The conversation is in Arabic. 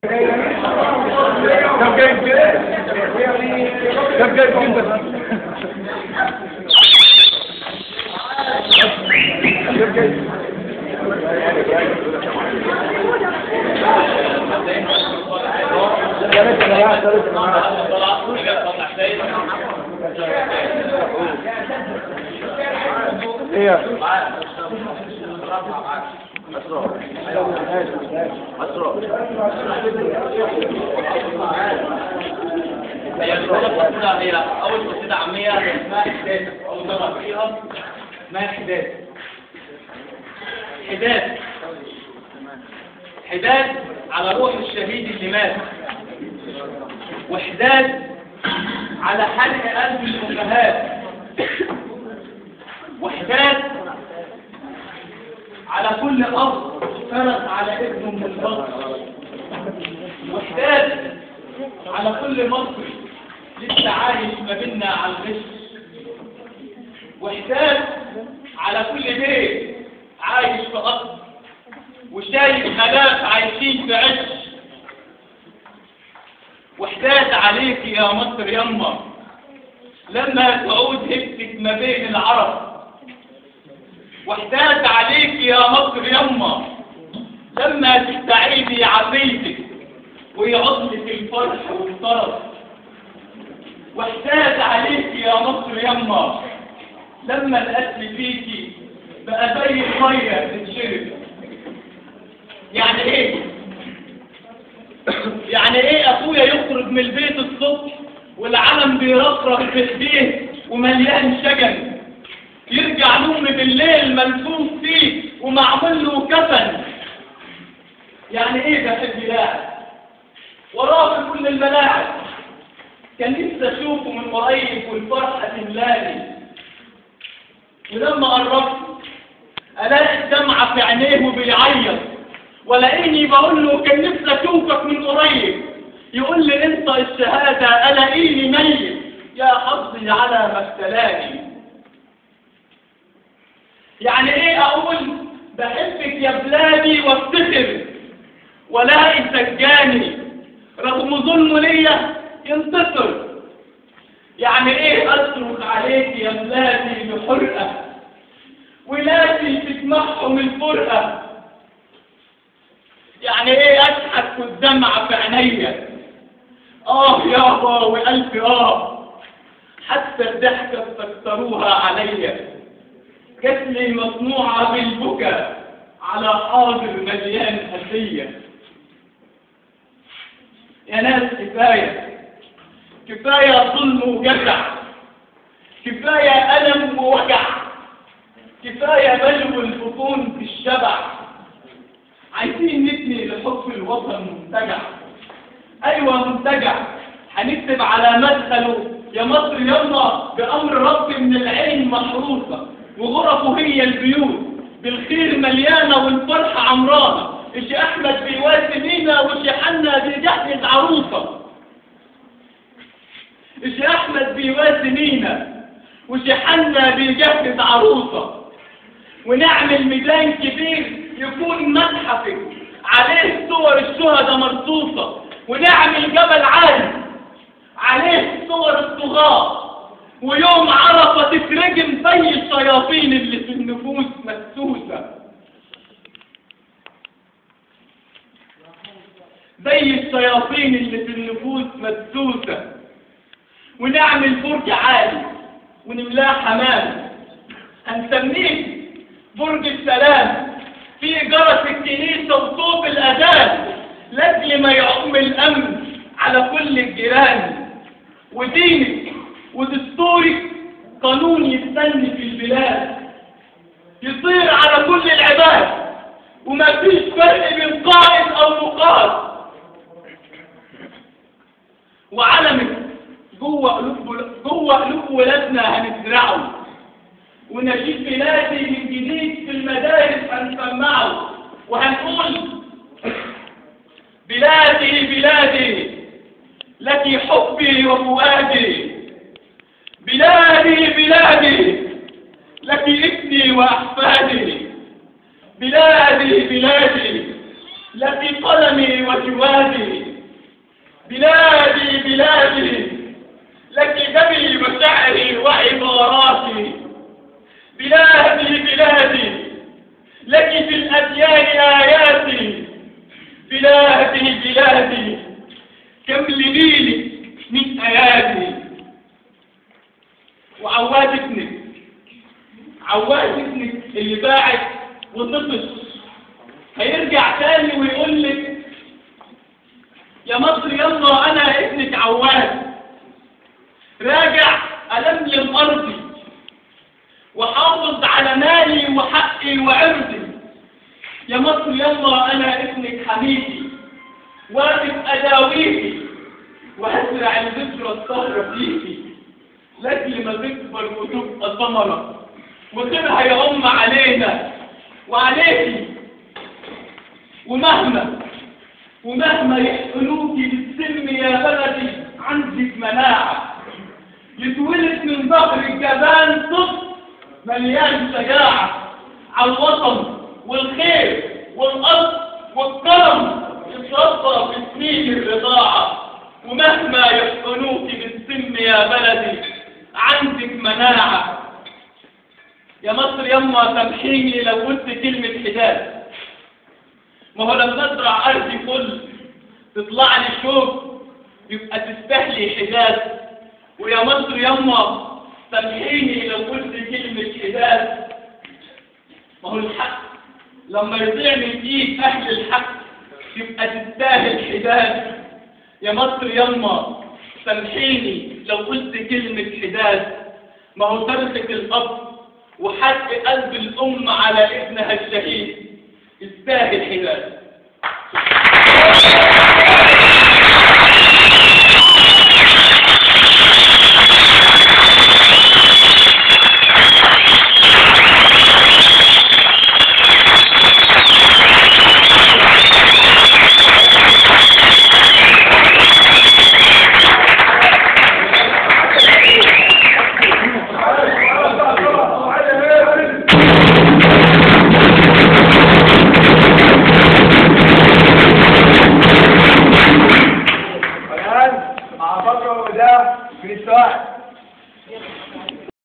طب جايب كده طب جايب كده طب جايب هي أول قصيدة عامية اسمها حداد، أول مرة فيها اسمها حداد. حداد على روح الشهيد اللي مات، وحداد على حرق قلب الأمهات، وحداد على كل أب فرس على ابنه من البطن، وحداد على كل مصري لسه عايش ما بيننا على الغش، وحداد على كل بيت عايش في قصر وشايف آلاف عايشين في عش، وحداد عليك يا مصر يما لما تعود هبتك ما بين العرب، وحداد عليك يا مصر يما لما تستعيدي عقيدتك ويعود لك الفرح والطرف، وحداد عليك يا مصر يما لما القتل فيكي بقى زي الميه تتشرب. يعني ايه؟ يعني ايه اخويا يخرج من البيت الصبح والعلم بيرفرف في ايديه ومليان شجن، يرجع نوم بالليل ملفوف فيه ومعمول له كفن. يعني ايه بحب لاعب وراه في كل الملاعب، كان نفسي اشوفه من قريب والفرحه تملاني، ولما قربت الاقي الدمعه في عينيه وبيعيط، ولاقيني بقول له كان نفسي اشوفك من قريب، يقول لي انت الشهاده الاقيني ميت يا حظي على ما ابتلاني. يعني ايه اقول بحبك يا بلادي وافتخر ولاقي سجاني رغم ظلمه ليا ينتصر؟ يعني ايه اصرخ عليك يا بلادي بحرقه ولادي تسمعهم الفرقه؟ يعني ايه اضحك والدمعه في عينيا يابا والف حتى الضحكه استكتروها عليا، جسمي مصنوعه بالبكا على حاضر مليان أذية. يا ناس كفاية ظلم وجزع، كفاية ألم ووجع، كفاية بلو البطون في الشبع، عايزين نبني لحب الوطن منتجع. أيوة منتجع، هنكتب على مدخله يا مصر يلا بأمر رب من العين محروسة، وغرفه هي البيوت بالخير مليانة والفرحة عمرانة، إيش أحمد بيواسي مينا وإيش حنا بيجهز عروسة، إيش أحمد بيواسي مينا وإيش حنا بيجهز عروسة، ونعمل ميدان كبير يكون متحفك عليه صور الشهداء مرصوصة، ونعمل جبل عالي عليه صور الطغاة، ويوم عرفة تترجم زي الشياطين اللي في النفوس مدسوسة، زي الشياطين اللي في النفوس مدسوسة، ونعمل برج عالي ونملاه حمام هنسميه برج السلام، في جرس الكنيسة وصوت الأذان لأجل ما يعم الأمن على كل الجيران، ودينك ودستورك قانون يستني في البلاد يطير على كل العباد، وما فيش فرق بين قائد أو مقاد، وعلمك جوه قلوب ولادنا هنزرعه، ونشيد بلادي من جديد في المدارس هنسمعه، وهنقول بلادي لك حبي وفؤادي، بلادي لك ابني وأحفادي، بلادي لك قلمي وجوادي، بلادي بلادي، لك دمي وشعري وعباراتي، بلادي بلادي، لك في الأديان آياتي، بلادي بلادي، كم لنيلك من أيادي. وعواد ابنك، عواد ابنك اللي باعت وطفش هيرجع تاني ويقول لك يا مصر يلا أنا ابنك عواد، راجع ألملم أرضي وحافظ على مالي وحقي وعرضي. يا مصر يلا أنا ابنك حميدي، واقف أداويكي وهزرع البذرة الصهرة فيكي، لأجل ما تكبر وتبقى ثمرة وتبقى يا أم علينا وعليكي. ومهما يحقنوكي بالسم يا بلدي عندك مناعة، يتولد من ظهر الجبان طفل مليان شجاعة، على الوطن والخير والأرض والكرم يتربى في سنين الرضاعة. ومهما يحقنوك بالسم يا بلدي عندك مناعة. يا مصر يما سامحيني لو قلت كلمة حداد، ما هو لما ازرع أرضي فل تطلع لي شوك يبقى تستهلي حداد. ويا مصر يما سامحيني لو قلت كلمة حداد، ما هو الحق لما يضيع من ايد أهل الحق يبقى تستاهل حداد. يا مصر يما سامحيني لو قلت كلمة حداد، ما هو تركة الأب وحق قلب الأم على ابنها الشهيد يستاهل حداد. مع فترة وده في السواحل.